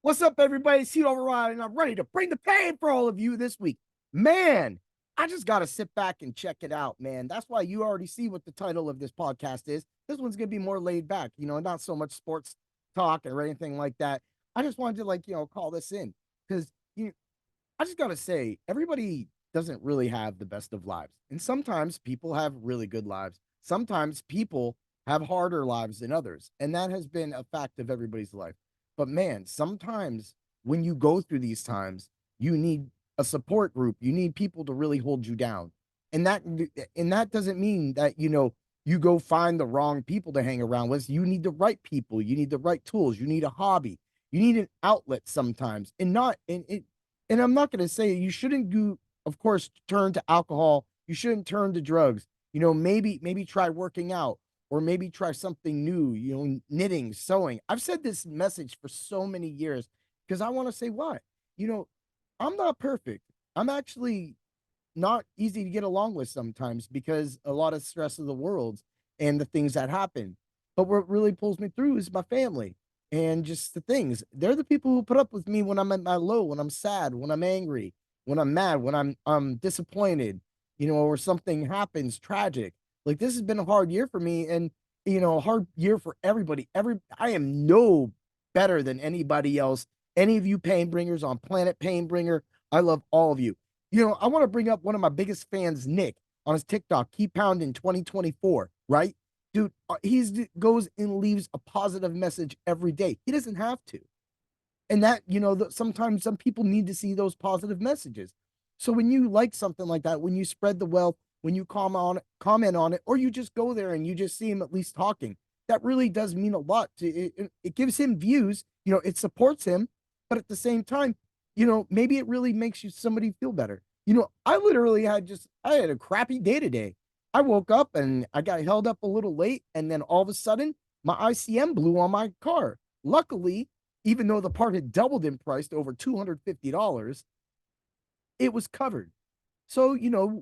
What's up, everybody? It's Override, and I'm ready to bring the pain for all of you this week. Man, I just got to sit back and check it out, man. That's why you already see what the title of this podcast is. This one's going to be more laid back, not so much sports talk or anything like that. I just wanted to, call this in because I just got to say, everybody doesn't really have the best of lives. And sometimes people have really good lives. Sometimes people have harder lives than others. And that has been a fact of everybody's life. But man, sometimes when you go through these times, you need a support group. You need people to really hold you down. And that doesn't mean that, you go find the wrong people to hang around with. You need the right people. You need the right tools. You need a hobby. You need an outlet sometimes. And I'm not going to say you shouldn't do, of course, turn to alcohol. You shouldn't turn to drugs. Maybe try working out or maybe try something new, knitting, sewing. I've said this message for so many years because I want to say why. You know, I'm not perfect. I'm actually not easy to get along with sometimes because a lot of stress of the world and the things that happen. But what really pulls me through is my family and just the things. They're the people who put up with me when I'm at my low, when I'm sad, when I'm angry, when I'm mad, when I'm disappointed, or something happens tragic. Like this has been a hard year for me and a hard year for everybody. I am no better than anybody else. Any of you pain bringers on Planet Painbringer, I love all of you. I want to bring up one of my biggest fans, Nick, on his TikTok, Keep Pounding 2024, right? Dude, he's goes and leaves a positive message every day. He doesn't have to. And that, sometimes some people need to see those positive messages. So when you like something like that, when you spread the wealth, when you comment on it, or you just go there and you just see him at least talking, that really does mean a lot. It gives him views, it supports him, but at the same time, maybe it really makes you somebody feel better. I literally I had a crappy day today. I woke up and I got held up a little late, and then all of a sudden, my ICM blew on my car. Luckily, even though the part had doubled in price to over $250, it was covered. So,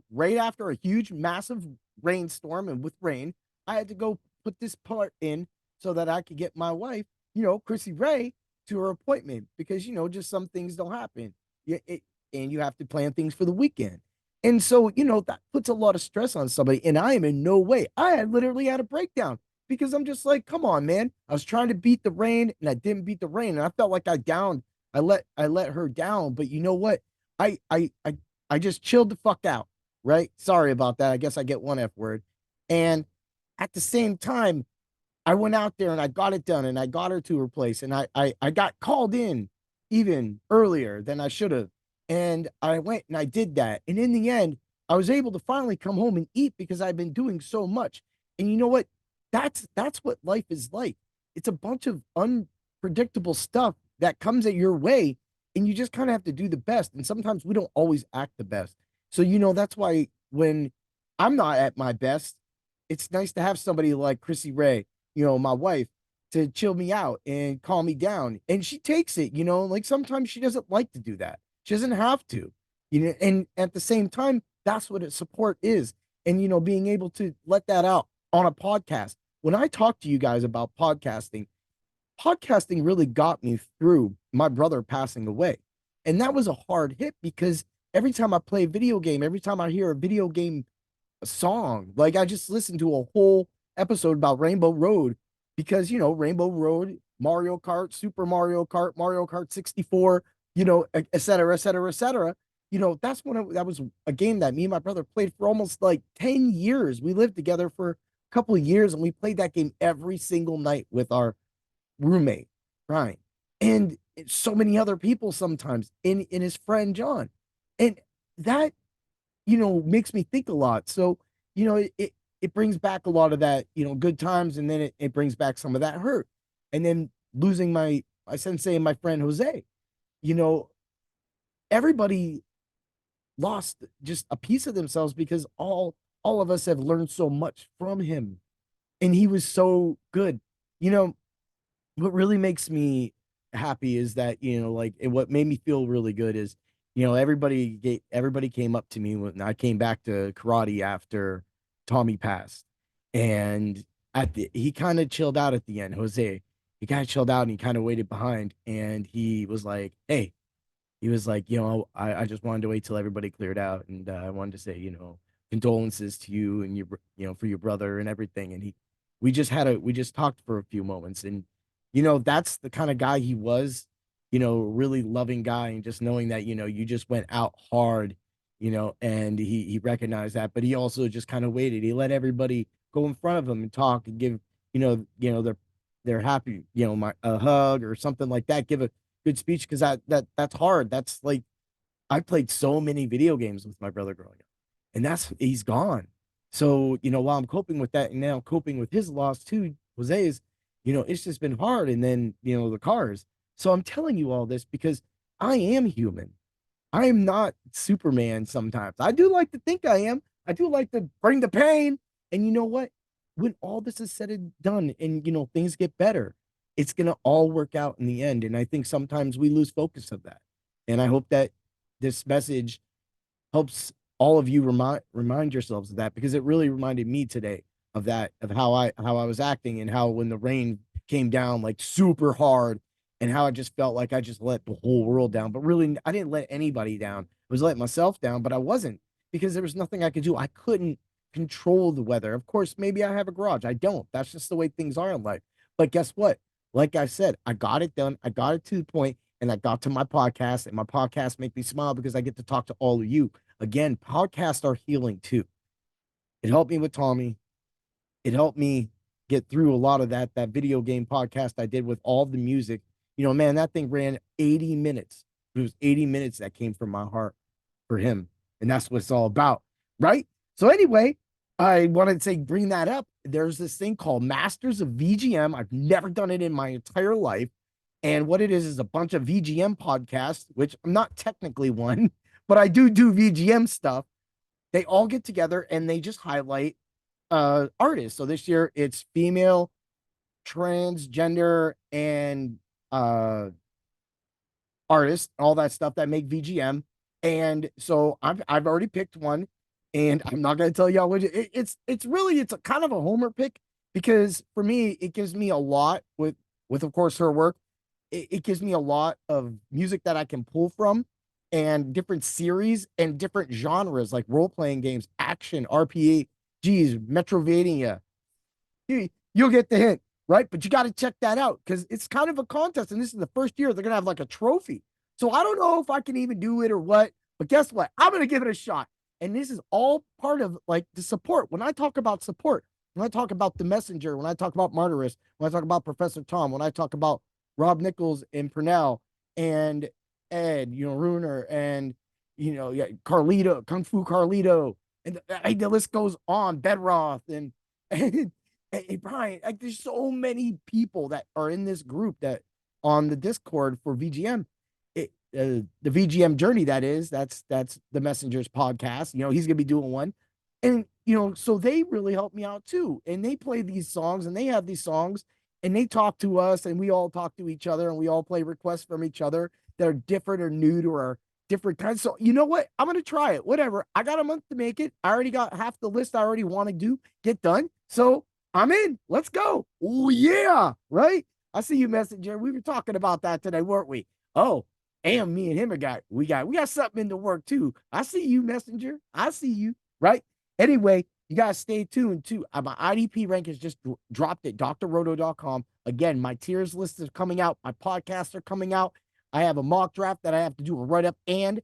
right after a huge, massive rainstorm and with rain, I had to go put this part in so that I could get my wife, Chrissy Ray, to her appointment because, just some things don't happen. And you have to plan things for the weekend. And so, that puts a lot of stress on somebody. And I am in no way. I had literally had a breakdown because I'm just like, come on, man. I was trying to beat the rain and I didn't beat the rain. And I felt like I let her down. But you know what? I I I I just chilled the fuck out, right? Sorry about that. I guess I get one F word. And at the same time, I went out there and I got it done and I got her to her place and I got called in even earlier than I should have. And I went and I did that. And in the end, I was able to finally come home and eat because I've been doing so much. And you know what? That's what life is like. It's a bunch of unpredictable stuff that comes at your way and you just kind of have to do the best. And sometimes we don't always act the best. So that's why when I'm not at my best, it's nice to have somebody like Chrissy Ray, my wife, to chill me out and calm me down. And she takes it, like sometimes she doesn't like to do that. She doesn't have to, and at the same time, that's what a support is. And, being able to let that out on a podcast. When I talk to you guys about podcasting really got me through my brother passing away. And that was a hard hit because every time I play a video game, every time I hear a video game song. Like I just listened to a whole episode about Rainbow Road because Rainbow Road, Mario Kart, Super Mario Kart 64, et cetera, et cetera, et cetera. That's that was a game that me and my brother played for almost like 10 years. We lived together for a couple of years and we played that game every single night with our roommate, Ryan. And so many other people sometimes in his friend John. And that makes me think a lot. So, it brings back a lot of that, good times, and then it brings back some of that hurt. And then losing my sensei and my friend Jose, you know, everybody lost just a piece of themselves because all of us have learned so much from him. And he was so good. You know, what really makes me happy is that like what made me feel really good is everybody came up to me when I came back to karate after Tommy passed, and he kind of chilled out at the end, Jose, he kind of chilled out and he kind of waited behind, and he was like, hey, he was like, I just wanted to wait till everybody cleared out, and I wanted to say, condolences to you and your, for your brother and everything. And we just talked for a few moments, and that's the kind of guy he was, really loving guy, and just knowing that, you just went out hard, and he recognized that, but he also just kind of waited. He let everybody go in front of him and talk and give, their happy, my a hug or something like that, give a good speech, because that's hard. That's like, I played so many video games with my brother growing up, and he's gone. So, while I'm coping with that and now coping with his loss too, Jose's, it's just been hard. And then, the cars. So I'm telling you all this because I am human. I am not Superman sometimes. I do like to think I am. I do like to bring the pain. And you know what? When all this is said and done and, things get better, it's going to all work out in the end. And I think sometimes we lose focus of that. And I hope that this message helps all of you remind yourselves of that, because it really reminded me today of that, of how I was acting, and how when the rain came down like super hard, and how I just felt like I just let the whole world down. But really, I didn't let anybody down. I was letting myself down, but I wasn't, because there was nothing I could do. I couldn't control the weather. Of course, maybe I have a garage. I don't. That's just the way things are in life. But guess what? Like I said, I got it done. I got it to the point, and I got to my podcast, and my podcast make me smile because I get to talk to all of you. Again, podcasts are healing too. It helped me with Tommy. It helped me get through a lot of that video game podcast I did with all the music. Man, that thing ran 80 minutes. It was 80 minutes that came from my heart for him. And that's what it's all about, right? So anyway, I wanted to say, bring that up. There's this thing called Masters of VGM. I've never done it in my entire life. And what it is a bunch of VGM podcasts, which I'm not technically one, but I do VGM stuff. They all get together and they just highlight artists. So this year it's female, transgender, and uh artists, all that stuff that make VGM. And so I've already picked one, and I'm not going to tell y'all which. It's a kind of a homer pick, because for me it gives me a lot with of course her work. It gives me a lot of music that I can pull from, and different series and different genres, like role playing games, action, RPGs, Metrovania. You'll get the hint, right? But you got to check that out, because it's kind of a contest, and this is the first year they're gonna have like a trophy. So I don't know if I can even do it or what, but guess what? I'm gonna give it a shot. And this is all part of like the support. When I talk about support, when I talk about the messenger, when I talk about Martyrus, when I talk about Professor Tom, when I talk about Rob Nichols and Purnell and Ed, Runer, and yeah, Carlito, Kung Fu Carlito, and the list goes on, Bedroth, and hey, Brian, like there's so many people that are in this group that on the Discord for VGM. The VGM journey, that's the Messenger's podcast. He's gonna be doing one, and so they really help me out too. And they play these songs, and they have these songs, and they talk to us, and we all talk to each other, and we all play requests from each other that are different or new to our different kinds. So you know what? I'm gonna try it. Whatever. I got a month to make it. I already got half the list I already want to get done. So I'm in. Let's go. Oh yeah, right. I see you, Messenger. We were talking about that today, weren't we? Oh, and me and him we got something in the work too. I see you, Messenger. I see you. Right. Anyway, you guys stay tuned too. My IDP rank has just dropped at drroto.com. Again, my tiers list is coming out. My podcasts are coming out. I have a mock draft that I have to do a write up and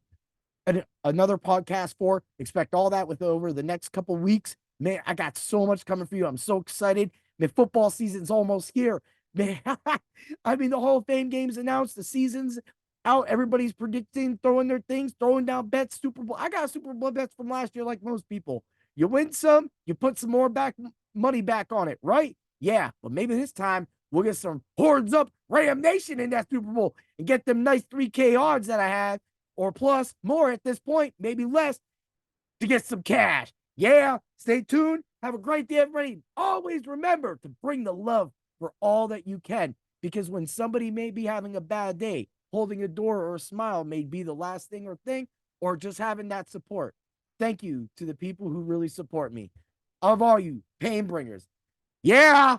another podcast for. Expect all that with over the next couple weeks. Man, I got so much coming for you. I'm so excited. Man, football season's almost here. Man, I mean, the Hall of Fame game's announced. The season's out. Everybody's predicting, throwing their things, throwing down bets. Super Bowl. I got Super Bowl bets from last year, like most people. You win some, you put some more money back on it, right? Yeah, but maybe this time we'll get some hordes up Ram Nation in that Super Bowl and get them nice 3K odds that I had, or plus more at this point, maybe less, to get some cash. Yeah, stay tuned. Have a great day, everybody. Always remember to bring the love for all that you can, because when somebody may be having a bad day, holding a door or a smile may be the last thing, or just having that support. Thank you to the people who really support me. Of all you pain bringers. Yeah.